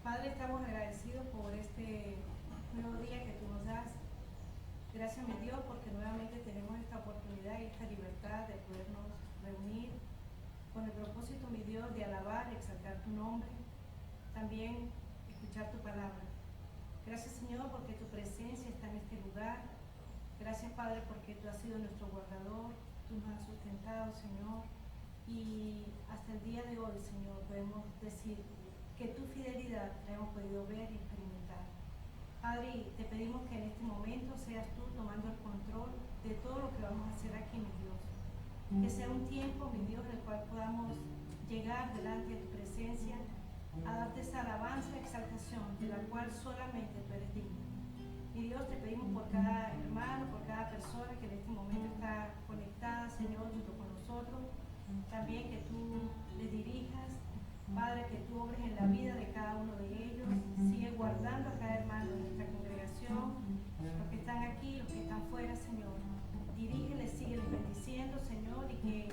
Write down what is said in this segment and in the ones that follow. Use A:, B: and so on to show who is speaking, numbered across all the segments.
A: Padre, estamos agradecidos por este nuevo día que tú nos das. Gracias, mi Dios, porque nuevamente tenemos esta oportunidad y esta libertad de podernos reunir con el propósito, mi Dios, de alabar, exaltar tu nombre, también escuchar tu palabra. Gracias, Señor, porque tu presencia está en este lugar. Gracias, Padre, porque tú has sido nuestro guardador, tú nos has sustentado, Señor, y hasta el día de hoy, Señor, podemos decir que tu fidelidad la hemos podido ver y experimentar. Padre, te pedimos que en este momento seas tú tomando el control de todo lo que vamos a hacer aquí, mi Dios. Que sea un tiempo, mi Dios, en el cual podamos llegar delante de tu presencia a darte esa alabanza y exaltación de la cual solamente tú eres digno. Y Dios, te pedimos por cada hermano, por cada persona que en este momento está conectada, Señor, junto con nosotros, también que tú les dirijas, Padre, que tú obres en la vida de cada uno de ellos, sigue guardando a cada hermano de nuestra congregación, los que están aquí, los que están fuera, Señor. Dirígeles, sígueles bendiciendo, Señor, y que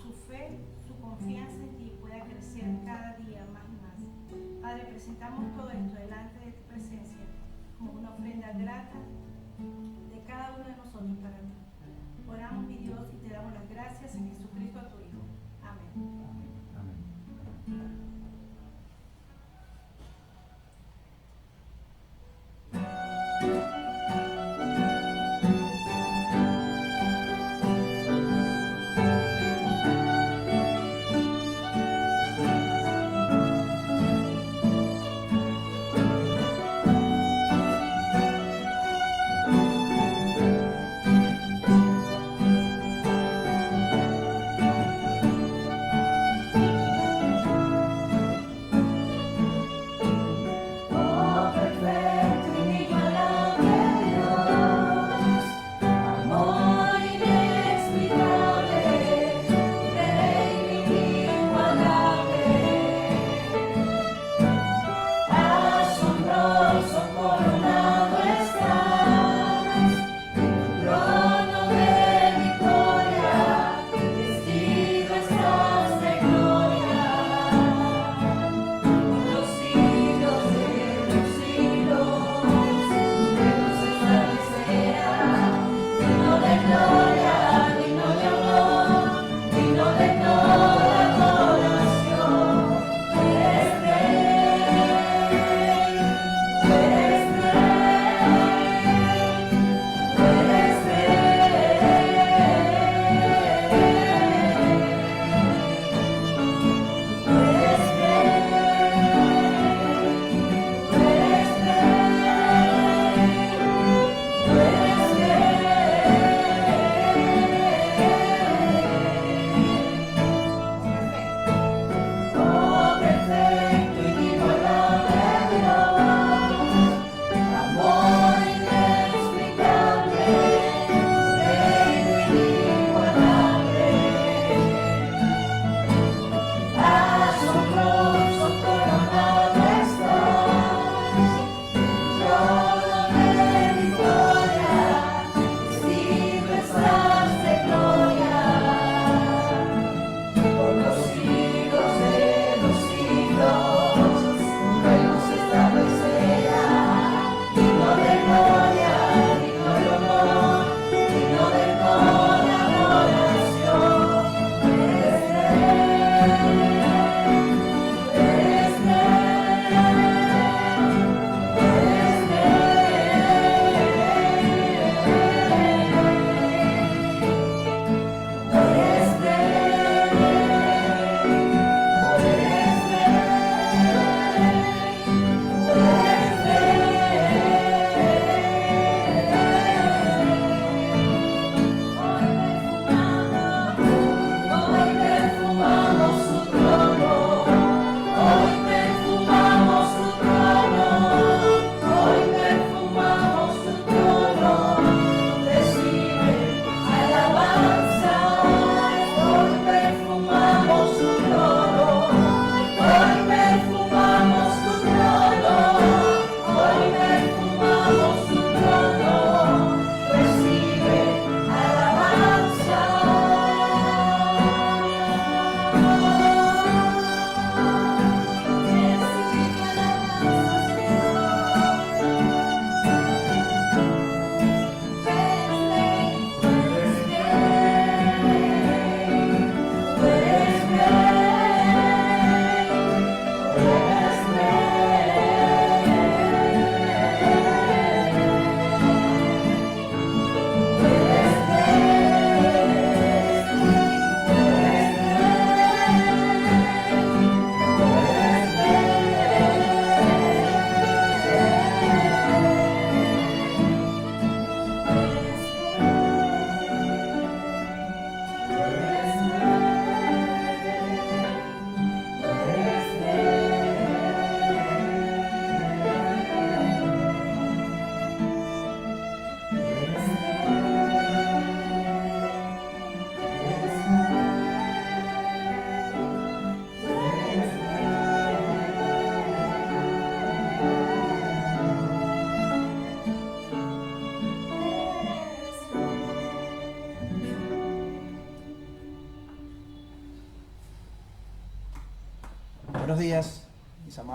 A: su fe, su confianza en ti pueda crecer cada día más y más. Padre, presentamos todo esto delante de tu presencia como una ofrenda grata de cada uno de nosotros para ti. Oramos, mi Dios, y te damos las gracias en Jesucristo, a tu Hijo. Amén.
B: Amén.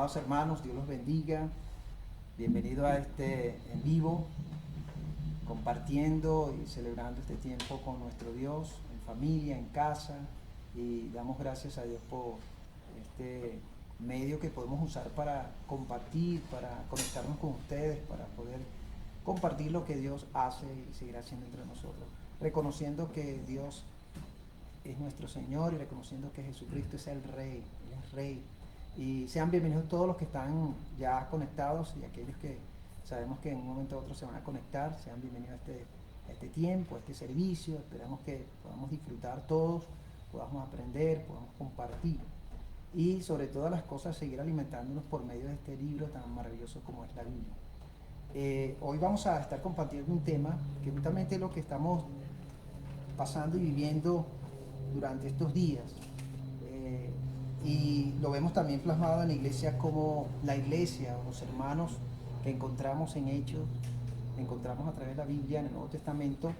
C: Amados hermanos, Dios los bendiga. Bienvenido a este en vivo, compartiendo y celebrando este tiempo con nuestro Dios, en familia, en casa, y damos gracias a Dios por este medio que podemos usar para compartir, para conectarnos con ustedes, para poder compartir lo que Dios hace y seguirá haciendo entre nosotros, reconociendo que Dios es nuestro Señor y reconociendo que Jesucristo es el Rey, Él es Rey. Y sean bienvenidos todos los que están ya conectados y aquellos que sabemos que en un momento u otro se van a conectar. Sean bienvenidos a este tiempo, a este servicio. Esperamos que podamos disfrutar todos, podamos aprender, podamos compartir y sobre todas las cosas seguir alimentándonos por medio de este libro tan maravilloso como es la Biblia. Hoy vamos a estar compartiendo un tema que justamente es lo que estamos pasando y viviendo durante estos días. Y lo vemos también plasmado en la iglesia como la iglesia o los hermanos que encontramos en Hechos, encontramos a través de la Biblia en el Nuevo Testamento.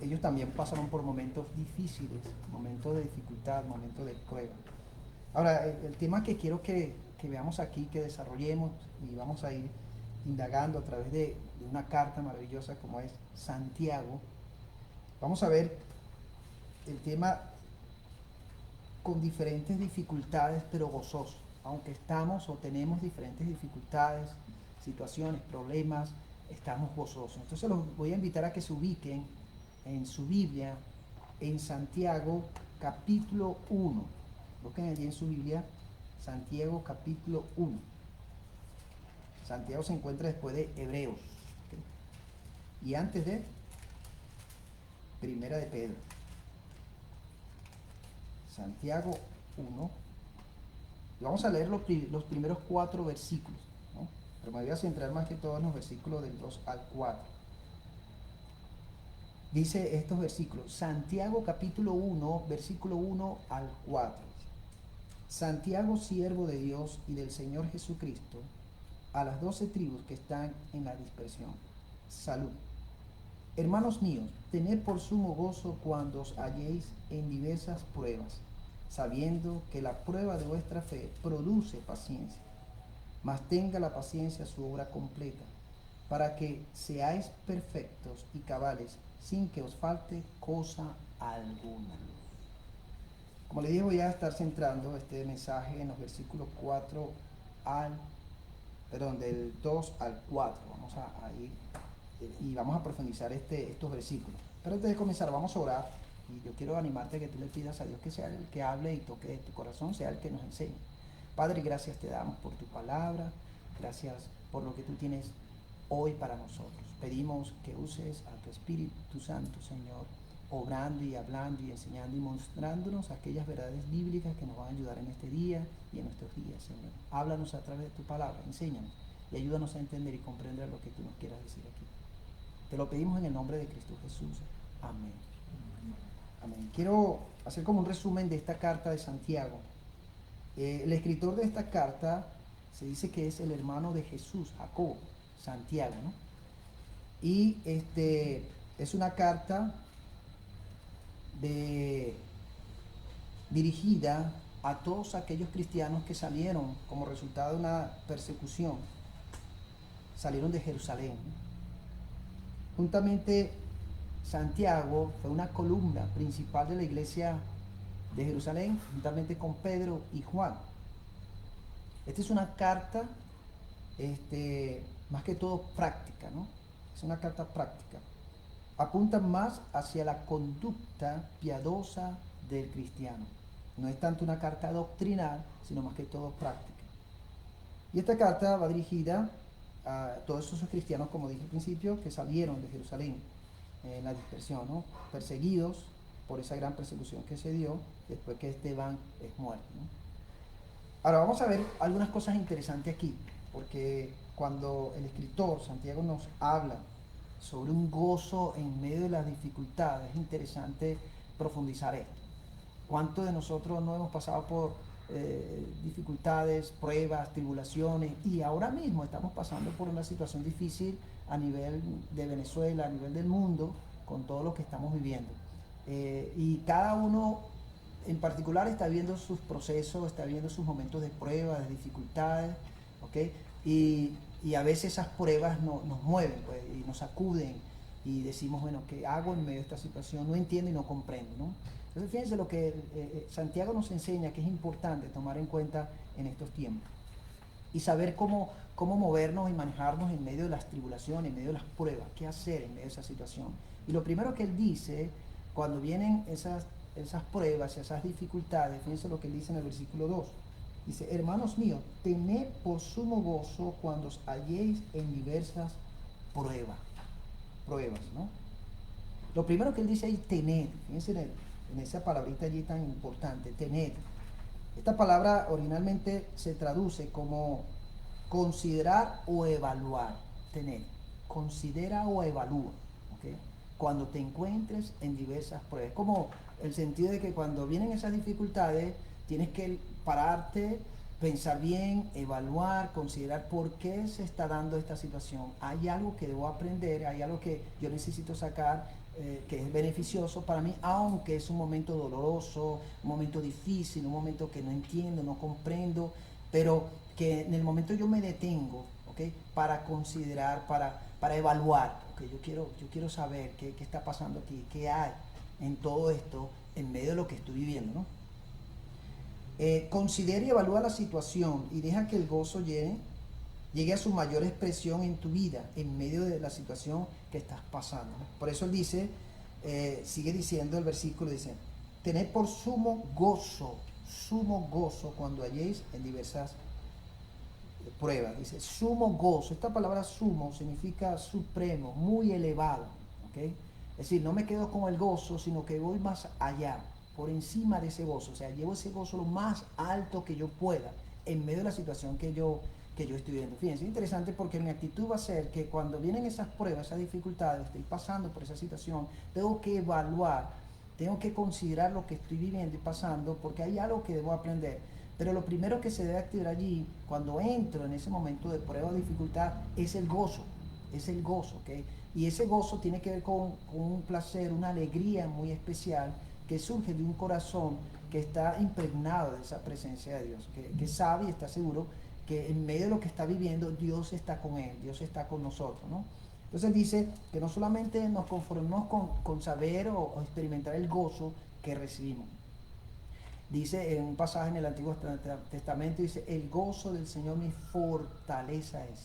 C: Ellos también pasaron por momentos difíciles, momentos de dificultad, momentos de prueba. Ahora, el tema que quiero que veamos aquí, que desarrollemos y vamos a ir indagando a través de una carta maravillosa como es Santiago. Vamos a ver el tema con diferentes dificultades, pero gozosos. Aunque estamos o tenemos diferentes dificultades, situaciones, problemas, estamos gozosos. Entonces los voy a invitar a que se ubiquen en su Biblia, en Santiago capítulo 1. Busquen allí en su Biblia, Santiago capítulo 1. Santiago se encuentra después de Hebreos, ¿okay? Y antes de Primera de Pedro. Santiago 1, y vamos a leer los primeros 4 versículos, ¿no? Pero me voy a centrar más que todo en los versículos del 2 al 4. Dice estos versículos, Santiago capítulo 1, versículo 1 al 4. Santiago, siervo de Dios y del Señor Jesucristo, a las 12 tribus que están en la dispersión. Salud. Hermanos míos, tened por sumo gozo cuando os halléis en diversas pruebas, sabiendo que la prueba de vuestra fe produce paciencia. Mas tenga la paciencia su obra completa, para que seáis perfectos y cabales, sin que os falte cosa alguna. Como les dije, voy a estar centrando este mensaje en los versículos del 2 al 4. Vamos a ir y vamos a profundizar estos versículos. Pero antes de comenzar vamos a orar y yo quiero animarte a que tú le pidas a Dios que sea el que hable y toque tu corazón, sea el que nos enseñe. Padre, gracias te damos por tu palabra, gracias por lo que tú tienes hoy para nosotros. Pedimos que uses a tu Espíritu Santo, Señor, obrando y hablando y enseñando y mostrándonos aquellas verdades bíblicas que nos van a ayudar en este día y en nuestros días, Señor. Háblanos a través de tu palabra, enséñanos y ayúdanos a entender y comprender lo que tú nos quieras decir aquí. Te lo pedimos en el nombre de Cristo Jesús. Amén. Amén. Quiero hacer como un resumen de esta carta de Santiago. El escritor de esta carta se dice que es el hermano de Jesús, Jacobo, Santiago, ¿no? Y es una carta dirigida a todos aquellos cristianos que salieron como resultado de una persecución, salieron de Jerusalén, ¿no? Juntamente Santiago fue una columna principal de la iglesia de Jerusalén, juntamente con Pedro y Juan. Esta es una carta, más que todo práctica, ¿no? Es una carta práctica. Apunta más hacia la conducta piadosa del cristiano. No es tanto una carta doctrinal, sino más que todo práctica. Y esta carta va dirigida a todos esos cristianos, como dije al principio, que salieron de Jerusalén en la dispersión, ¿no? Perseguidos por esa gran persecución que se dio después que Esteban es muerto, ¿no? Ahora vamos a ver algunas cosas interesantes aquí, porque cuando el escritor Santiago nos habla sobre un gozo en medio de las dificultades, es interesante profundizar esto. ¿Cuántos de nosotros no hemos pasado por dificultades, pruebas, tribulaciones, y ahora mismo estamos pasando por una situación difícil a nivel de Venezuela, a nivel del mundo, con todo lo que estamos viviendo? Y cada uno en particular está viendo sus procesos, está viendo sus momentos de prueba, de dificultades, ¿ok? Y a veces esas pruebas nos mueven, pues, y nos sacuden y decimos, bueno, ¿qué hago en medio de esta situación? No entiendo y no comprendo, ¿no? Entonces fíjense lo que Santiago nos enseña que es importante tomar en cuenta en estos tiempos y saber cómo movernos y manejarnos en medio de las tribulaciones, en medio de las pruebas, qué hacer en medio de esa situación. Y lo primero que él dice, cuando vienen esas pruebas, esas dificultades, fíjense lo que él dice en el versículo 2. Dice, hermanos míos, tened por sumo gozo cuando os halléis en diversas pruebas, ¿no? Lo primero que él dice ahí, tened, fíjense en esa palabrita allí tan importante, tened. Esta palabra originalmente se traduce como considerar o evaluar, tener. Considera o evalúa, ¿ok? Cuando te encuentres en diversas pruebas. Como el sentido de que cuando vienen esas dificultades, tienes que pararte, pensar bien, evaluar, considerar por qué se está dando esta situación. Hay algo que debo aprender, hay algo que yo necesito sacar que es beneficioso para mí, aunque es un momento doloroso, un momento difícil, un momento que no entiendo, no comprendo, pero que en el momento yo me detengo, ¿okay? Para considerar, para evaluar, ¿okay? Yo quiero saber qué está pasando aquí, qué hay en todo esto, en medio de lo que estoy viviendo, ¿no? Considera y evalúa la situación y deja que el gozo llegue a su mayor expresión en tu vida, en medio de la situación que estás pasando. Por eso él dice, sigue diciendo el versículo, dice, tened por sumo gozo cuando halléis en diversas pruebas. Dice, sumo gozo. Esta palabra sumo significa supremo, muy elevado. ¿Okay? Es decir, no me quedo con el gozo, sino que voy más allá, por encima de ese gozo. O sea, llevo ese gozo lo más alto que yo pueda, en medio de la situación que yo estoy viendo. Fíjense, es interesante porque mi actitud va a ser que cuando vienen esas pruebas, esas dificultades, estoy pasando por esa situación, tengo que evaluar, tengo que considerar lo que estoy viviendo y pasando, porque hay algo que debo aprender. Pero lo primero que se debe activar allí, cuando entro en ese momento de prueba o dificultad, es el gozo, ¿ok? Y ese gozo tiene que ver con un placer, una alegría muy especial que surge de un corazón que está impregnado de esa presencia de Dios, que sabe y está seguro que en medio de lo que está viviendo, Dios está con él, Dios está con nosotros, ¿no? Entonces dice que no solamente nos conformemos con saber o experimentar el gozo que recibimos. Dice en un pasaje en el Antiguo Testamento, dice, el gozo del Señor mi fortaleza es.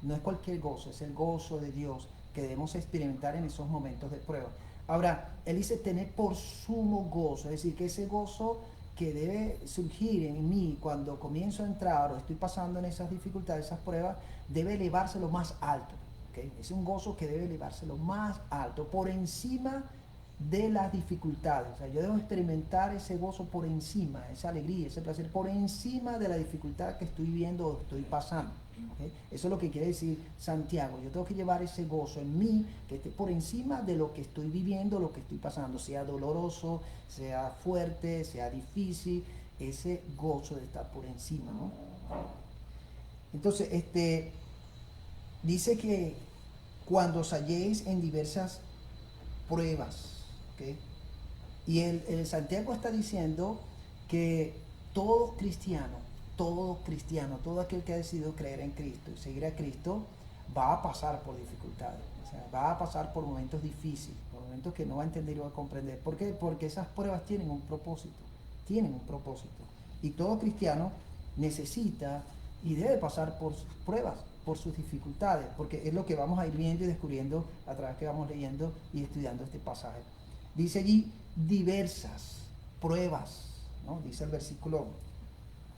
C: No es cualquier gozo, es el gozo de Dios que debemos experimentar en esos momentos de prueba. Ahora, él dice tener por sumo gozo, es decir, que ese gozo que debe surgir en mí cuando comienzo a entrar o estoy pasando en esas dificultades, esas pruebas, debe elevarse lo más alto. ¿Okay? Es un gozo que debe elevarse lo más alto, por encima de las dificultades. O sea, yo debo experimentar ese gozo por encima, esa alegría, ese placer, por encima de la dificultad que estoy viviendo o estoy pasando. ¿Okay? Eso es lo que quiere decir Santiago. Yo tengo que llevar ese gozo en mí, que esté por encima de lo que estoy viviendo, lo que estoy pasando, sea doloroso, sea fuerte, sea difícil, ese gozo de estar por encima, ¿no? Entonces, dice que cuando os halléis en diversas pruebas, ¿okay? Y el Santiago está diciendo que todo cristiano, todo aquel que ha decidido creer en Cristo y seguir a Cristo, va a pasar por dificultades, o sea, va a pasar por momentos difíciles, por momentos que no va a entender y va a comprender. ¿Por qué? Porque esas pruebas tienen un propósito. Y todo cristiano necesita y debe pasar por sus pruebas, por sus dificultades, porque es lo que vamos a ir viendo y descubriendo a través que vamos leyendo y estudiando este pasaje. Dice allí diversas pruebas, ¿no? Dice el versículo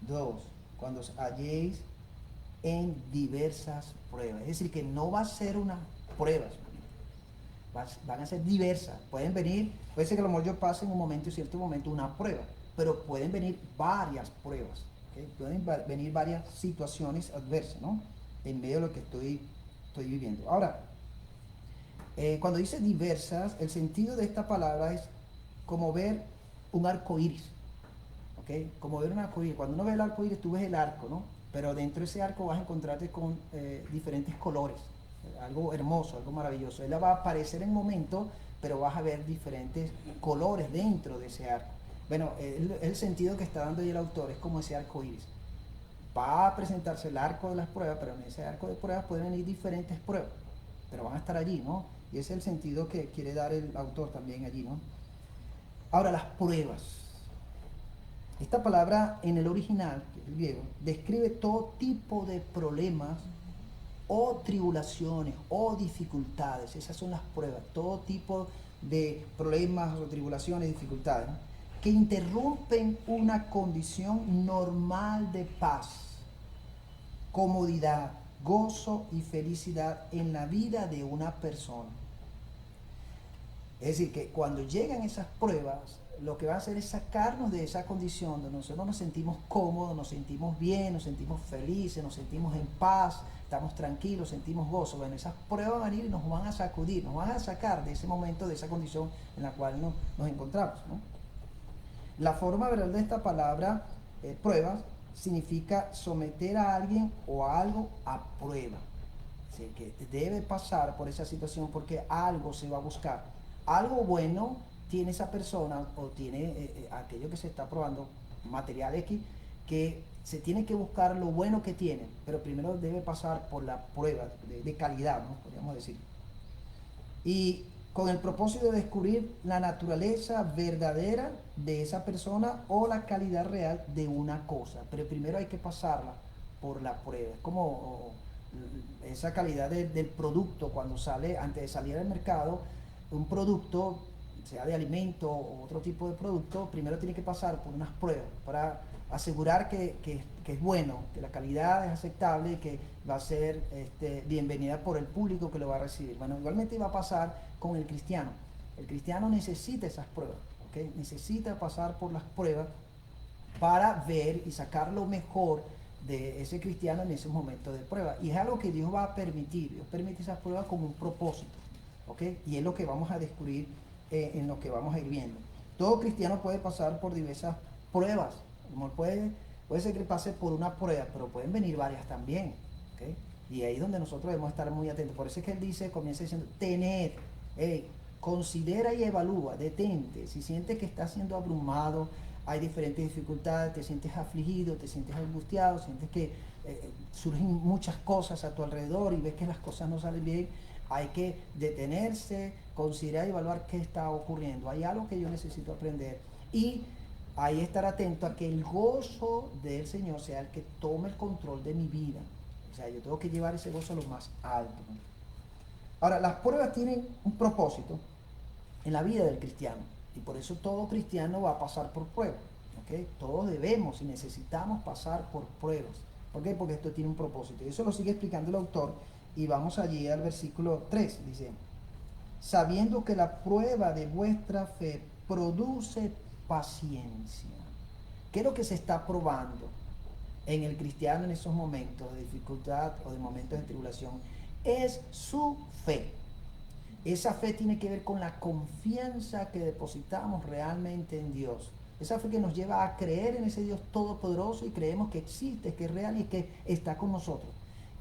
C: 2, cuando os halléis en diversas pruebas. Es decir, que no va a ser una prueba, van a ser diversas. Puede ser que a lo mejor yo pase en un momento, en cierto momento, una prueba, pero pueden venir varias pruebas, ¿okay? Pueden venir varias situaciones adversas, ¿no? En medio de lo que estoy viviendo. Ahora, cuando dice diversas, el sentido de esta palabra es como ver un arco iris. ¿Okay? Como ver un arco iris. Cuando uno ve el arco iris, tú ves el arco, ¿no? Pero dentro de ese arco vas a encontrarte con diferentes colores. Algo hermoso, algo maravilloso. Él va a aparecer en momentos, pero vas a ver diferentes colores dentro de ese arco. Bueno, el sentido que está dando ahí el autor es como ese arco iris. Va a presentarse el arco de las pruebas, pero en ese arco de pruebas pueden venir diferentes pruebas, pero van a estar allí, ¿no? Y ese es el sentido que quiere dar el autor también allí, ¿no? Ahora, las pruebas. Esta palabra en el original, que es el griego, describe todo tipo de problemas o tribulaciones o dificultades. Esas son las pruebas, todo tipo de problemas o tribulaciones, dificultades, ¿no?, que interrumpen una condición normal de paz, comodidad, gozo y felicidad en la vida de una persona. Es decir, que cuando llegan esas pruebas, lo que va a hacer es sacarnos de esa condición donde nosotros nos sentimos cómodos, nos sentimos bien, nos sentimos felices, nos sentimos en paz, estamos tranquilos, sentimos gozo. Bueno, esas pruebas van a venir y nos van a sacudir, nos van a sacar de ese momento, de esa condición en la cual nos encontramos, ¿no? La forma verbal de esta palabra, pruebas, significa someter a alguien o a algo a prueba. Es decir, que debe pasar por esa situación porque algo se va a buscar. Algo bueno tiene esa persona o tiene aquello que se está probando, material X, que se tiene que buscar lo bueno que tiene, pero primero debe pasar por la prueba de calidad, ¿no?, podríamos decir. Y con el propósito de descubrir la naturaleza verdadera de esa persona o la calidad real de una cosa. Pero primero hay que pasarla por la prueba. Es como esa calidad del producto cuando sale, antes de salir al mercado, un producto, sea de alimento o otro tipo de producto, primero tiene que pasar por unas pruebas para asegurar que es bueno, que la calidad es aceptable y que va a ser bienvenida por el público que lo va a recibir. Bueno, igualmente va a pasar con el cristiano. El cristiano necesita esas pruebas, ¿okay? Necesita pasar por las pruebas para ver y sacar lo mejor de ese cristiano en ese momento de prueba. Y es algo que Dios va a permitir. Dios permite esas pruebas con un propósito, ¿okay? Y es lo que vamos a descubrir en lo que vamos a ir viendo. Todo cristiano puede pasar por diversas pruebas. Puede ser que pase por una prueba, pero pueden venir varias también, ¿okay? Y ahí es donde nosotros debemos estar muy atentos. Por eso es que él dice, comienza diciendo, tened, considera y evalúa, detente. Si sientes que estás siendo abrumado, hay diferentes dificultades, te sientes afligido, te sientes angustiado, sientes que surgen muchas cosas a tu alrededor y ves que las cosas no salen bien, hay que detenerse, considerar y evaluar qué está ocurriendo. Hay algo que yo necesito aprender y ahí estar atento a que el gozo del Señor sea el que tome el control de mi vida. O sea, yo tengo que llevar ese gozo a lo más alto. Ahora, las pruebas tienen un propósito en la vida del cristiano y por eso todo cristiano va a pasar por pruebas, ¿okay? Todos debemos y necesitamos pasar por pruebas. ¿Por qué? Porque esto tiene un propósito. Y eso lo sigue explicando el autor y vamos allí al versículo 3. Dice, sabiendo que la prueba de vuestra fe produce paciencia. ¿Qué es lo que se está probando en el cristiano en esos momentos de dificultad o de momentos de tribulación? Es su fe. Esa fe tiene que ver con la confianza que depositamos realmente en Dios. Esa fe que nos lleva a creer en ese Dios todopoderoso y creemos que existe, que es real y que está con nosotros.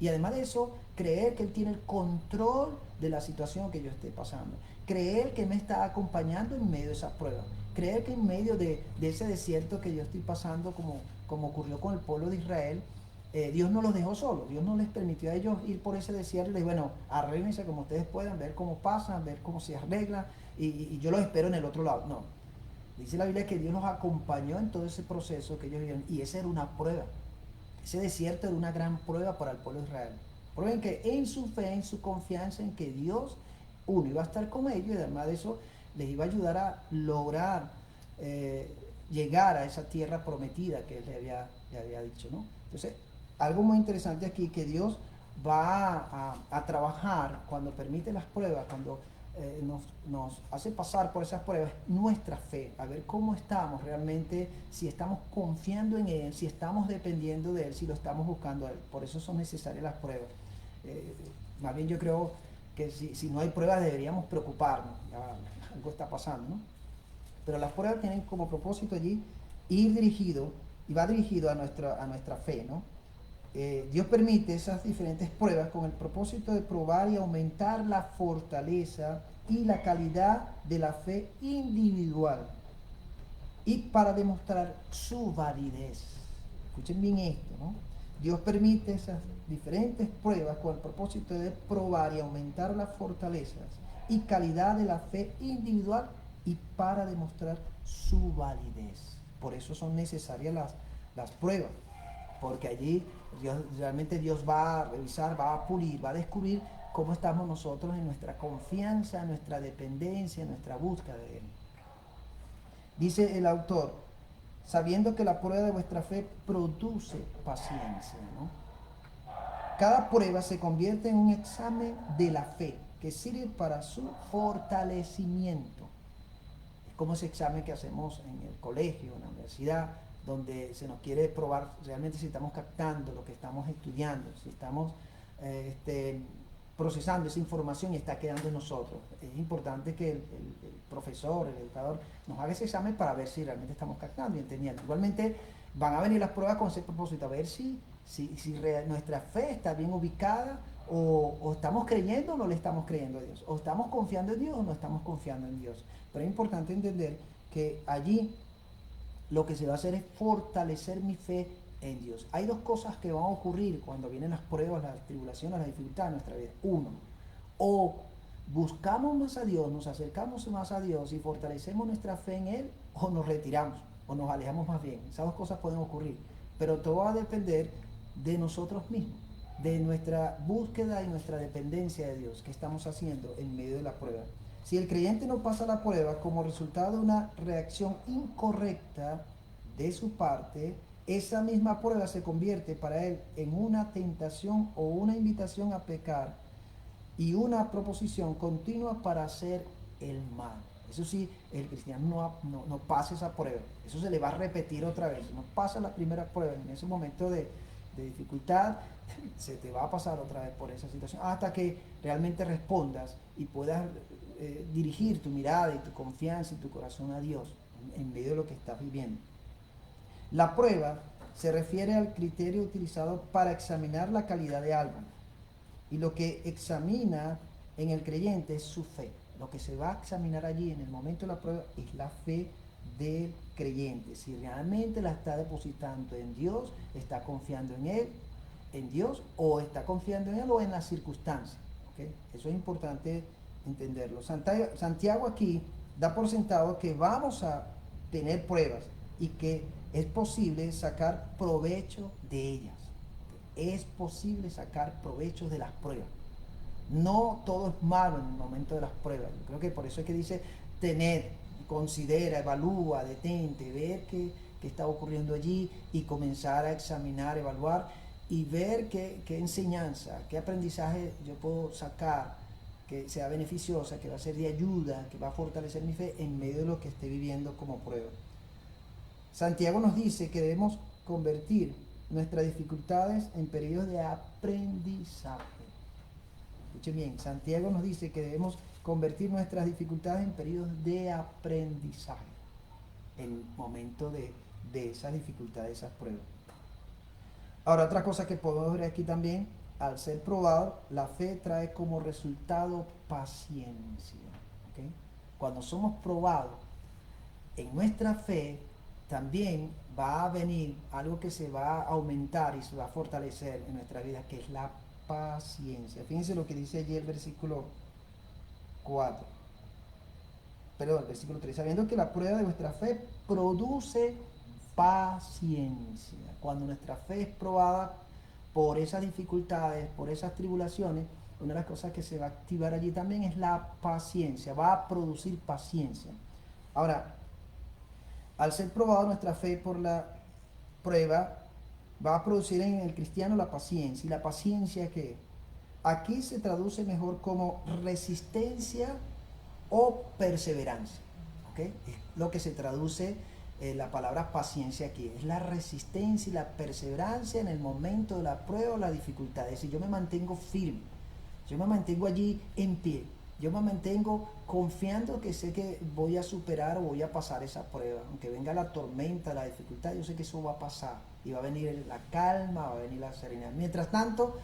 C: Y además de eso, creer que Él tiene el control de la situación que yo esté pasando. Creer que me está acompañando en medio de esas pruebas. Creer que en medio de ese desierto que yo estoy pasando, como ocurrió con el pueblo de Israel, Dios no los dejó solos. Dios no les permitió a ellos ir por ese desierto y les dijo, bueno, arréglense como ustedes puedan, ver cómo pasan, ver cómo se arreglan y yo los espero en el otro lado. No. Dice la Biblia que Dios los acompañó en todo ese proceso que ellos vivieron y esa era una prueba. Ese desierto era una gran prueba para el pueblo de Israel. Prueben que en su fe, en su confianza en que Dios, uno, iba a estar con ellos y además de eso les iba a ayudar a lograr llegar a esa tierra prometida que Él le había dicho, ¿no? Entonces, algo muy interesante aquí, que Dios va a trabajar cuando permite las pruebas, cuando nos hace pasar por esas pruebas, nuestra fe, a ver cómo estamos realmente, si estamos confiando en Él, si estamos dependiendo de Él, si lo estamos buscando a Él. Por eso son necesarias las pruebas. Más bien yo creo que si no hay pruebas deberíamos preocuparnos, algo está pasando, ¿no? Pero las pruebas tienen como propósito allí ir dirigido, y va dirigido a nuestra fe, ¿no? Dios permite esas diferentes pruebas con el propósito de probar y aumentar la fortaleza y la calidad de la fe individual y para demostrar su validez. Escuchen bien esto, ¿no? Dios permite esas diferentes pruebas con el propósito de probar y aumentar las fortalezas y calidad de la fe individual y para demostrar su validez. Por eso son necesarias las pruebas, porque allí realmente Dios va a revisar, va a pulir, va a descubrir cómo estamos nosotros en nuestra confianza, nuestra dependencia, nuestra búsqueda de Él. Dice el autor, sabiendo que la prueba de vuestra fe produce paciencia, ¿no? Cada prueba se convierte en un examen de la fe que sirve para su fortalecimiento. Es como ese examen que hacemos en el colegio, en la universidad, donde se nos quiere probar realmente si estamos captando lo que estamos estudiando, si estamos procesando esa información y está quedando en nosotros. Es importante que el profesor, el educador, nos haga ese examen para ver si realmente estamos captando y entendiendo. Igualmente van a venir las pruebas con ese propósito, a ver si nuestra fe está bien ubicada o estamos creyendo o no le estamos creyendo a Dios, o estamos confiando en Dios o no estamos confiando en Dios. Pero es importante entender que allí lo que se va a hacer es fortalecer mi fe en Dios. Hay dos cosas que van a ocurrir cuando vienen las pruebas, las tribulaciones, las dificultades en nuestra vida. Uno, o buscamos más a Dios, nos acercamos más a Dios y fortalecemos nuestra fe en Él, o nos retiramos, o nos alejamos más bien. Esas dos cosas pueden ocurrir, pero todo va a depender de nosotros mismos, de nuestra búsqueda y nuestra dependencia de Dios, que estamos haciendo en medio de la prueba. Si el creyente no pasa la prueba como resultado de una reacción incorrecta de su parte, esa misma prueba se convierte para él en una tentación o una invitación a pecar y una proposición continua para hacer el mal. Eso sí, el cristiano no pasa esa prueba. Eso se le va a repetir otra vez. No pasa la primera prueba en ese momento de dificultad, se te va a pasar otra vez por esa situación hasta que realmente respondas y puedas dirigir tu mirada y tu confianza y tu corazón a Dios en medio de lo que estás viviendo. La prueba se refiere al criterio utilizado para examinar la calidad de algo, y lo que examina en el creyente es su fe. Lo que se va a examinar allí en el momento de la prueba es la fe del creyente, si realmente la está depositando en Dios, está confiando en Él, en Dios, o está confiando en Él o en las circunstancias. ¿Okay? Eso es importante entenderlo. Santiago aquí da por sentado que vamos a tener pruebas y que es posible sacar provecho de ellas. Es posible sacar provecho de las pruebas. No todo es malo en el momento de las pruebas. Yo creo que por eso es que dice tener, considera, evalúa, detente, ver qué está ocurriendo allí y comenzar a examinar, evaluar y ver qué enseñanza, qué aprendizaje yo puedo sacar que sea beneficiosa, que va a ser de ayuda, que va a fortalecer mi fe en medio de lo que esté viviendo como prueba. Santiago nos dice que debemos convertir nuestras dificultades en periodos de aprendizaje. Escuchen bien, Santiago nos dice que debemos convertir nuestras dificultades en periodos de aprendizaje, en el momento de esas dificultades, esas pruebas. Ahora, otra cosa que podemos ver aquí también, al ser probado, la fe trae como resultado paciencia. ¿Okay? Cuando somos probados en nuestra fe, también va a venir algo que se va a aumentar y se va a fortalecer en nuestra vida, que es la paciencia. Fíjense lo que dice allí el versículo 4. Perdón, el versículo 3. Sabiendo que la prueba de vuestra fe produce paciencia. Cuando nuestra fe es probada por esas dificultades, por esas tribulaciones, una de las cosas que se va a activar allí también es la paciencia. Va a producir paciencia. Ahora, al ser probada nuestra fe por la prueba, va a producir en el cristiano la paciencia. ¿Y la paciencia qué? Aquí se traduce mejor como resistencia o perseverancia. ¿Okay? Es lo que se traduce la palabra paciencia aquí. Es la resistencia y la perseverancia en el momento de la prueba o la dificultad. Es decir, yo me mantengo firme. Yo me mantengo allí en pie. Yo me mantengo confiando que sé que voy a superar o voy a pasar esa prueba. Aunque venga la tormenta, la dificultad, yo sé que eso va a pasar. Y va a venir la calma, va a venir la serenidad. Mientras tanto,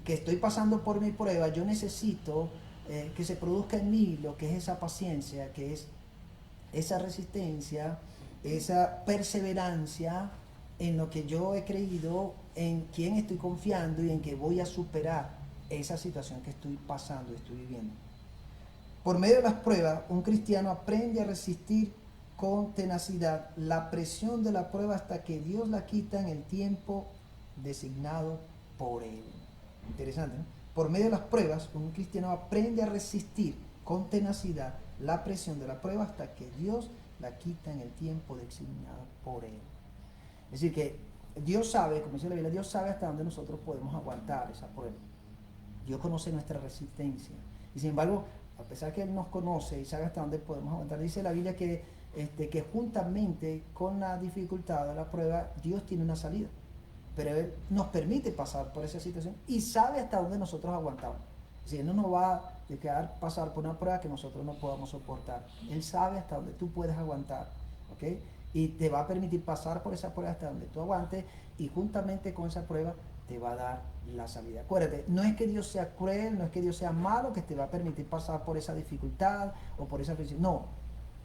C: que estoy pasando por mi prueba, yo necesito que se produzca en mí lo que es esa paciencia, que es esa resistencia esa perseverancia en lo que yo he creído, en quién estoy confiando y en que voy a superar esa situación que estoy pasando y estoy viviendo. Por medio de las pruebas, un cristiano aprende a resistir con tenacidad la presión de la prueba hasta que Dios la quita en el tiempo designado por Él. Interesante, ¿no? Por medio de las pruebas, un cristiano aprende a resistir con tenacidad la presión de la prueba hasta que Dios la quita en el tiempo designado por Él. Es decir, que Dios sabe, como dice la Biblia, Dios sabe hasta dónde nosotros podemos aguantar esa prueba. Dios conoce nuestra resistencia. Y sin embargo, a pesar que Él nos conoce y sabe hasta dónde podemos aguantar, dice la Biblia que juntamente con la dificultad de la prueba, Dios tiene una salida. Pero Él nos permite pasar por esa situación y sabe hasta dónde nosotros aguantamos. Es decir, Él no nos va a dejar pasar por una prueba que nosotros no podamos soportar. Él sabe hasta dónde tú puedes aguantar, ¿ok? Y te va a permitir pasar por esa prueba hasta donde tú aguantes, y juntamente con esa prueba te va a dar la salida. Acuérdate, no es que Dios sea cruel, no es que Dios sea malo, que te va a permitir pasar por esa dificultad o por esa presión. No,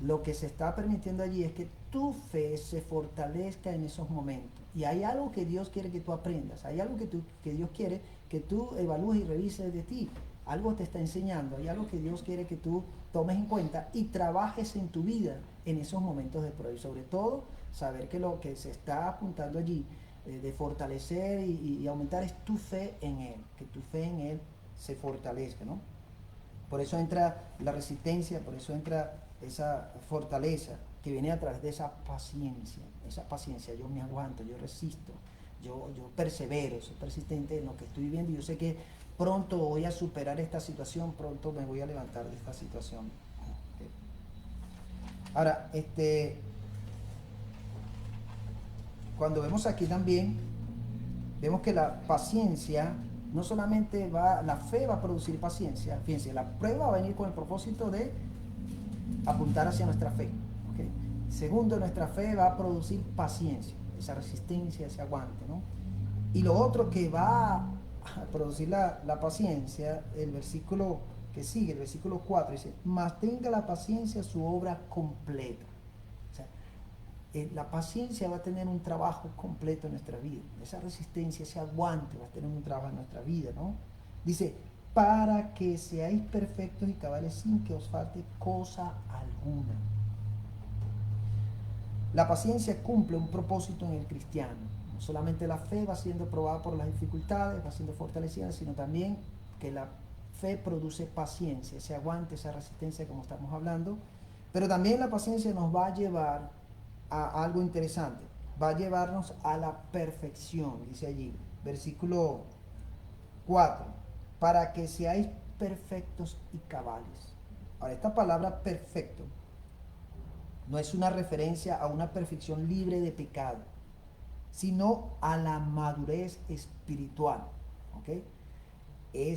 C: lo que se está permitiendo allí es que tu fe se fortalezca en esos momentos. Y hay algo que Dios quiere que tú aprendas, hay algo que Dios quiere que tú evalúes y revises de ti. Algo te está enseñando, hay algo que Dios quiere que tú tomes en cuenta y trabajes en tu vida en esos momentos de prueba. Y sobre todo, saber que lo que se está apuntando allí, de fortalecer y aumentar, es tu fe en Él, que tu fe en Él se fortalezca, ¿no? Por eso entra la resistencia, por eso entra esa fortaleza que viene a través de esa paciencia, yo me aguanto, yo resisto, yo persevero, soy persistente en lo que estoy viviendo y yo sé que pronto voy a superar esta situación, pronto me voy a levantar de esta situación. Ahora, cuando vemos aquí también, vemos que la paciencia no solamente la fe va a producir paciencia, fíjense, la prueba va a venir con el propósito de apuntar hacia nuestra fe. ¿Okay? Segundo, nuestra fe va a producir paciencia, esa resistencia, ese aguante, ¿no? Y lo otro que va a producir la paciencia, el versículo que sigue, el versículo 4, dice, mas tenga la paciencia su obra completa. O sea, la paciencia va a tener un trabajo completo en nuestra vida. Esa resistencia, ese aguante va a tener un trabajo en nuestra vida, ¿no? Dice, para que seáis perfectos y cabales sin que os falte cosa alguna. La paciencia cumple un propósito en el cristiano. No solamente la fe va siendo probada por las dificultades, va siendo fortalecida, sino también que la fe produce paciencia, ese aguante, esa resistencia como estamos hablando. Pero también la paciencia nos va a llevar a algo interesante. Va a llevarnos a la perfección, dice allí, versículo 4, para que seáis perfectos y cabales. Ahora, esta palabra perfecto no es una referencia a una perfección libre de pecado, sino a la madurez espiritual, ¿ok? Es